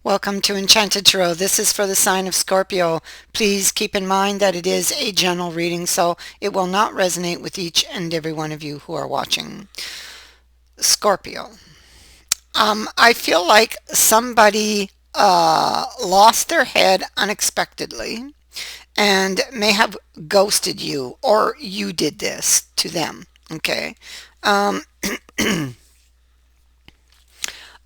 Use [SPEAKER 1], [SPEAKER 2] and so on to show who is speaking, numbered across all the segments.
[SPEAKER 1] Welcome to Enchanted Tarot. This is for the sign of Scorpio. Please keep in mind that it is a general reading, so it will not resonate with each and every one of you who are watching. Scorpio. I feel like somebody lost their head unexpectedly and may have ghosted you, or you did this to them. Okay. Um,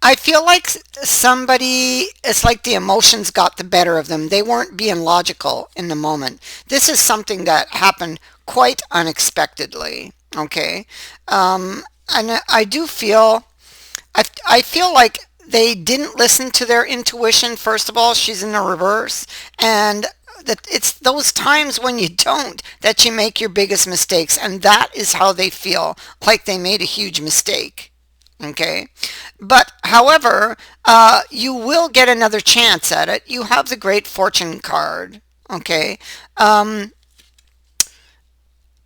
[SPEAKER 1] I feel like somebody, it's like the emotions got the better of them. They weren't being logical in the moment. This is something that happened quite unexpectedly. Okay. And I do feel, I feel like they didn't listen to their intuition. First of all, she's in the reverse. And that it's those times when you don't that you make your biggest mistakes. And that is how they feel, like they made a huge mistake. Okay. But however, you will get another chance at it. You have the Great Fortune card. Okay. Um,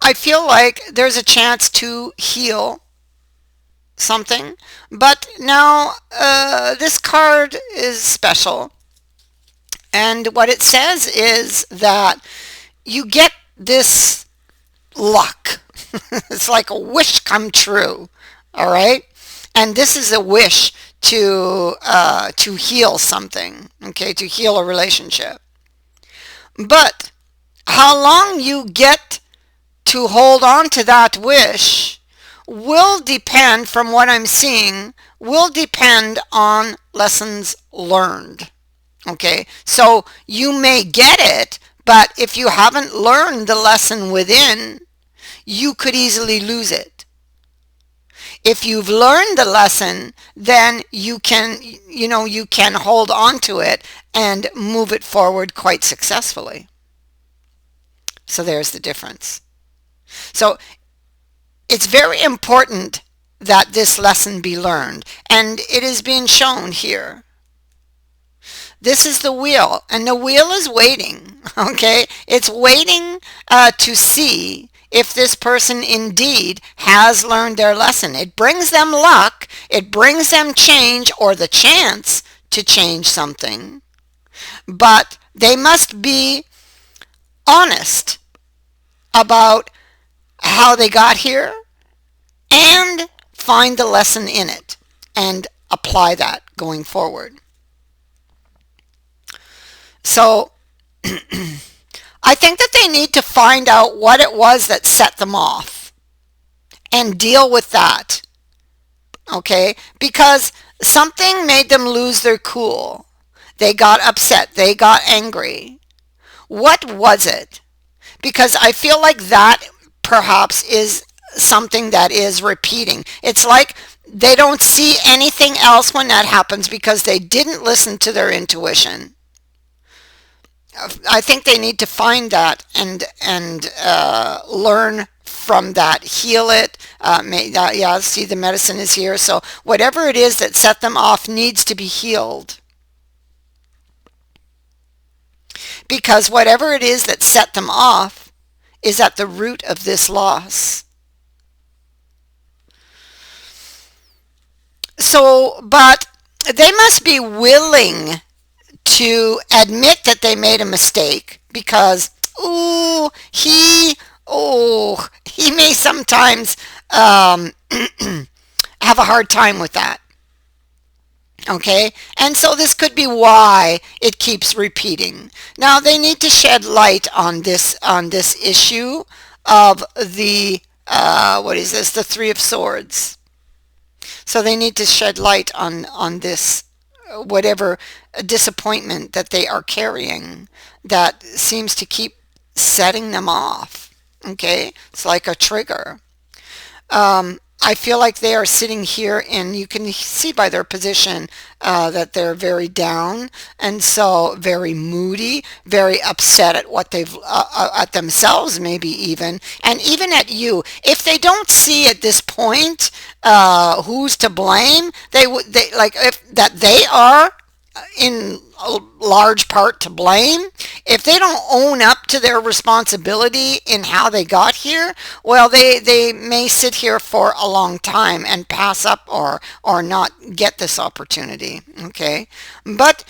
[SPEAKER 1] I feel like there's a chance to heal something. But now, this card is special. And what it says is that you get this luck. It's like a wish come true. All right. And this is a wish to heal something. Okay. To heal a relationship. But how long you get to hold on to that wish will depend, from what I'm seeing, will depend on lessons learned. Okay, so you may get it, but if you haven't learned the lesson within, you could easily lose it. If you've learned the lesson, then you can hold on to it and move it forward quite successfully. So there's the difference. So it's very important that this lesson be learned, and it is being shown here. This is the wheel, and the wheel is waiting. Okay, it's waiting to see if this person indeed has learned their lesson. It brings them luck, it brings them change, or the chance to change something, but they must be honest about how they got here and find the lesson in it and apply that going forward. So I think that they need to find out what it was that set them off and deal with that. Okay? Because something made them lose their cool. They got upset. They got angry. What was it? Because I feel like that perhaps is something that is repeating. It's like they don't see anything else when that happens because they didn't listen to their intuition. I think they need to find that and learn from that, heal it. Yeah, see, the medicine is here. So whatever it is that set them off needs to be healed, because whatever it is that set them off is at the root of this loss. So, but they must be willing to admit that they made a mistake, because he may sometimes have a hard time with that. Okay, and so this could be why it keeps repeating. Now they need to shed light on this issue of the what is this, the Three of Swords. So they need to shed light on this, whatever disappointment that they are carrying that seems to keep setting them off. Okay, it's like a trigger. I feel like they are sitting here, and you can see by their position that they're very down, and so very moody, very upset at what they've at themselves, maybe even, and even at you. If they don't see at this point who's to blame, they like if that they are in a large part to blame. If they don't own up to their responsibility in how they got here, well, they may sit here for a long time and pass up or not get this opportunity. Okay, but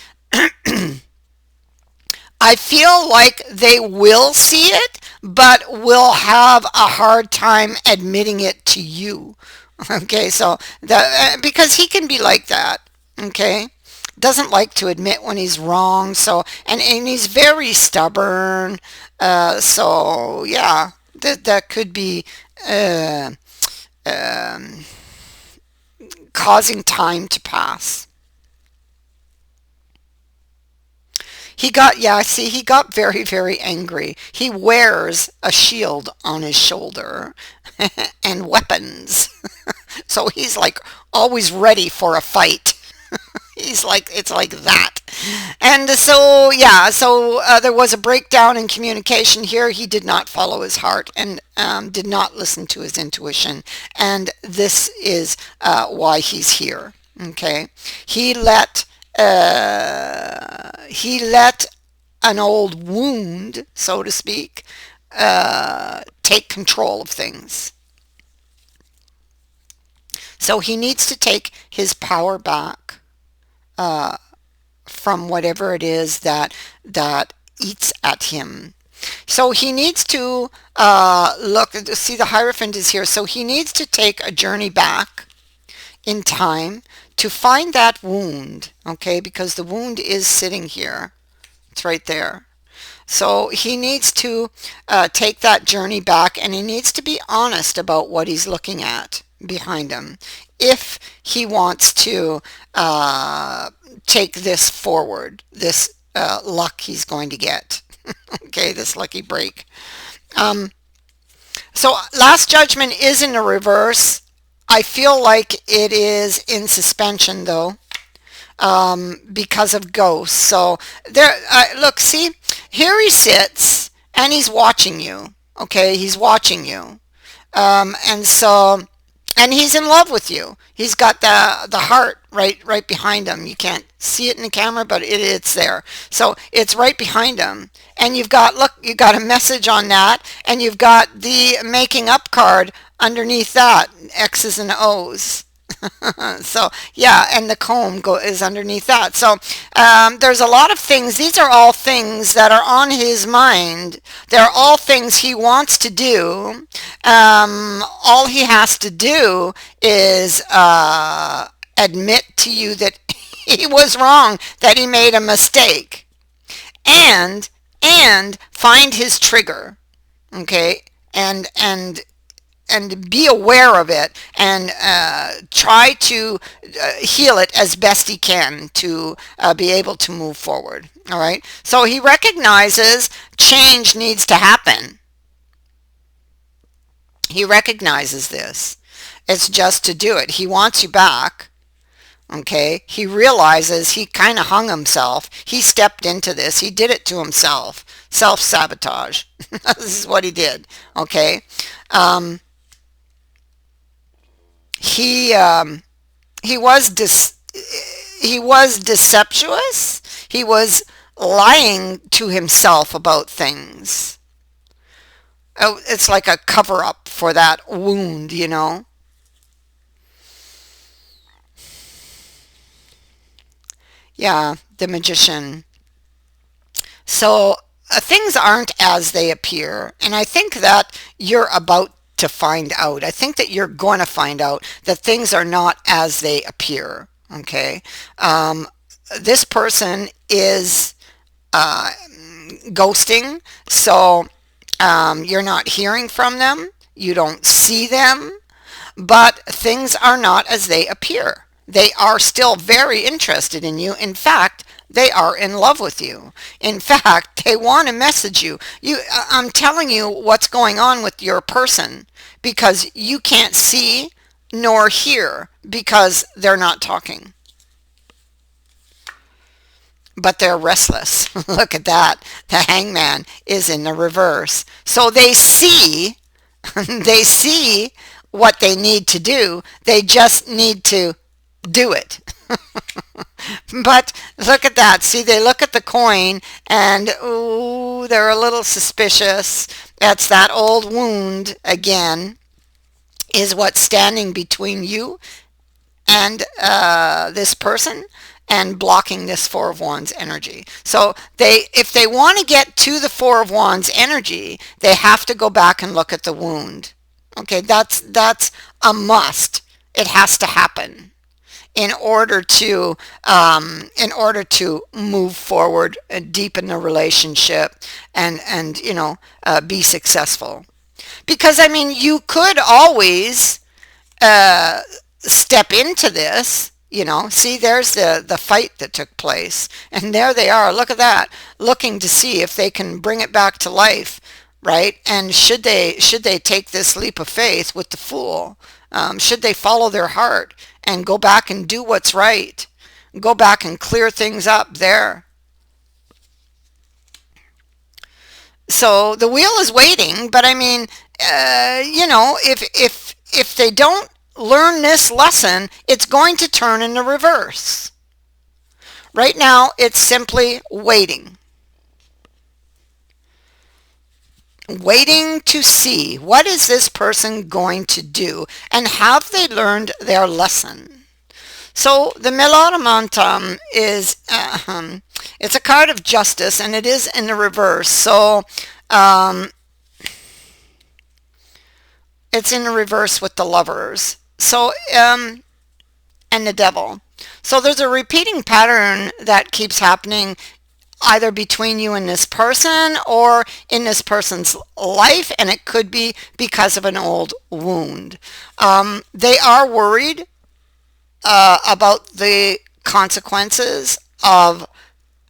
[SPEAKER 1] I feel like they will see it, but will have a hard time admitting it to you. Okay, so because he can be like that. Okay, doesn't like to admit when he's wrong. So and he's very stubborn. So yeah, that could be uh, um, causing time to pass. He got, yeah, see, he got very, very angry. He wears a shield on his shoulder and weapons. So he's like always ready for a fight. He's like, it's like that. And so, yeah, so there was a breakdown in communication here. He did not follow his heart and did not listen to his intuition. And this is why he's here. Okay. He let, he let an old wound, so to speak, take control of things. So he needs to take his power back from whatever it is that eats at him. So he needs to look, see the Hierophant is here. So he needs to take a journey back in time to find that wound, okay? Because the wound is sitting here. It's right there. So he needs to take that journey back, and he needs to be honest about what he's looking at behind him if he wants to take this forward, this luck he's going to get. Okay, this lucky break. So Last Judgment is in the reverse. I feel like it is in suspension though, because of ghosts. So there, look, see, here he sits and he's watching you. Okay, he's watching you, and so, and he's in love with you. He's got the heart right behind him. You can't see it in the camera, but it's there. So it's right behind him, and you've got, look, you got a message on that, and you've got the making up card underneath that, X's and O's. So yeah, and the comb is underneath that. So there's a lot of things. These are all things that are on his mind. They're all things he wants to do. All he has to do is admit to you that he was wrong, that he made a mistake, and find his trigger. Okay, and be aware of it, and try to heal it as best he can to be able to move forward. All right, so he recognizes change needs to happen. He recognizes this. It's just to do it. He wants you back. Okay, he realizes he kind of hung himself. He stepped into this. He did it to himself. Self-sabotage. This is what he did. Okay. He was he was deceptuous. He was lying to himself about things. Oh, it's like a cover up for that wound, you know. Yeah, the Magician. So things aren't as they appear, and I think that you're about to find out. I think that you're going to find out that things are not as they appear. Okay, this person is ghosting, so you're not hearing from them. You don't see them, but things are not as they appear. They are still very interested in you. In fact, they are in love with you. In fact, they want to message you. I'm telling you what's going on with your person, because you can't see nor hear because they're not talking. But they're restless. Look at that. The Hangman is in the reverse. So they see, they see what they need to do. They just need to do it. But look at that. See, they look at the coin and, ooh, they're a little suspicious. That's that old wound again, is what's standing between you and this person. and blocking this Four of Wands energy. So if they want to get to the Four of Wands energy, they have to go back and look at the wound. Okay, that's a must. It has to happen in order to move forward and deepen the relationship and be successful. Because I mean, you could always step into this. See, there's the fight that took place, and there they are, look at that, looking to see if they can bring it back to life, right? And should they take this leap of faith with the Fool? Should they follow their heart and go back and do what's right, go back and clear things up there? So the Wheel is waiting, but I mean, if they don't learn this lesson, it's going to turn in the reverse. Right now, it's simply waiting. Waiting to see what is this person going to do, and have they learned their lesson? So the Melodimantum is it's a card of justice, and it is in the reverse. So it's in the reverse with the Lovers. So and the Devil. So there's a repeating pattern that keeps happening either between you and this person or in this person's life, and it could be because of an old wound. They are worried about the consequences of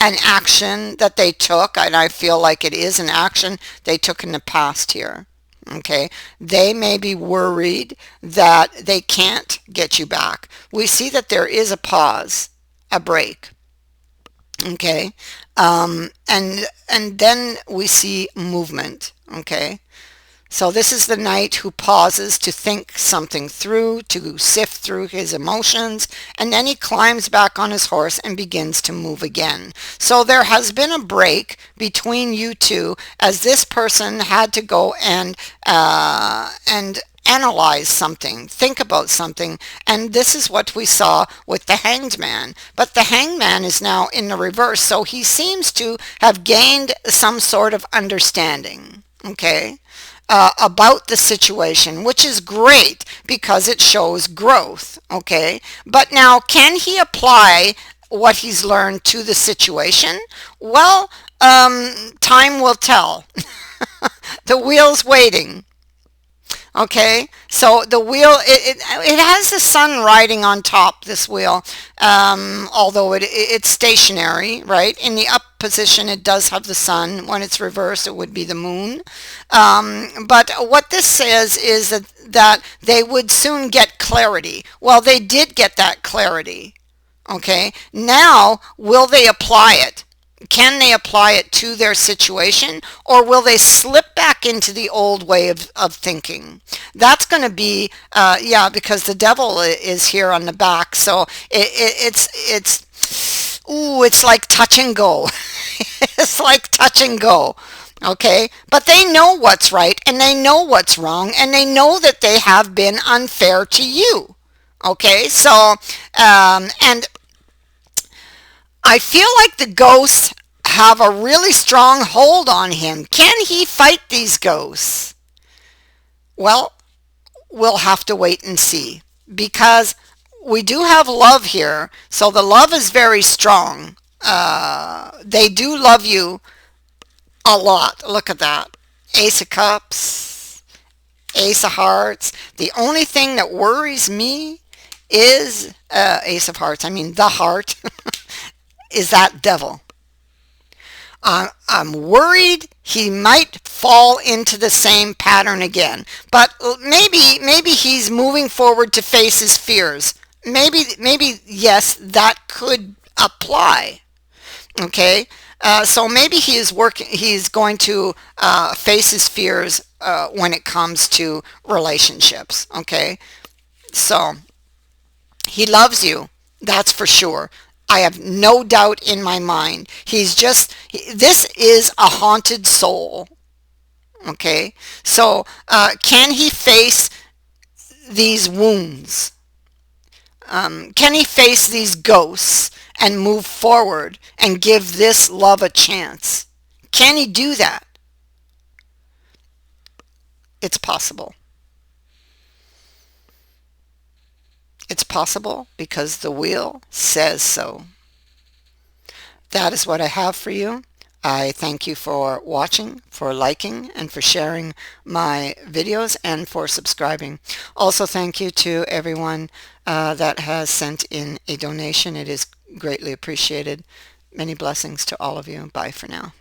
[SPEAKER 1] an action that they took, and I feel like it is an action they took in the past here. Okay, they may be worried that they can't get you back. We see that there is a pause, a break. Okay, and then we see movement. Okay, so this is the Knight who pauses to think something through, to sift through his emotions, and then he climbs back on his horse and begins to move again. So there has been a break between you two, as this person had to go and analyze something, think about something, and this is what we saw with the Hanged Man. But the Hanged Man is now in the reverse, so he seems to have gained some sort of understanding, okay, about the situation, which is great because it shows growth, okay? But now, can he apply what he's learned to the situation? Well, time will tell. The Wheel's waiting. Okay, so the Wheel, it has the sun riding on top, this Wheel, although it's stationary, right? In the up position, it does have the sun. When it's reversed, it would be the moon. But what this says is that they would soon get clarity. Well, they did get that clarity. Okay, now will they apply it? Can they apply it to their situation, or will they slip back into the old way of thinking? That's going to be, because the Devil is here on the back, so it's like touch and go. It's like touch and go. Okay, but they know what's right and they know what's wrong, and they know that they have been unfair to you. Okay, so and I feel like the ghosts have a really strong hold on him. Can he fight these ghosts? Well, we'll have to wait and see, because we do have love here, so the love is very strong. They do love you a lot. Look at that. Ace of Cups, Ace of Hearts. The only thing that worries me is Ace of Hearts. I mean, the heart. Is that Devil. I'm worried he might fall into the same pattern again, but maybe he's moving forward to face his fears. Maybe yes, that could apply. Okay, so maybe he's going to face his fears when it comes to relationships. Okay, so he loves you, that's for sure. I have no doubt in my mind. This is a haunted soul. Okay? So, can he face these wounds? Can he face these ghosts and move forward and give this love a chance? Can he do that? It's possible. It's possible because the wheel says so. That is what I have for you. I thank you for watching, for liking, and for sharing my videos, and for subscribing. Also, thank you to everyone that has sent in a donation. It is greatly appreciated. Many blessings to all of you. Bye for now.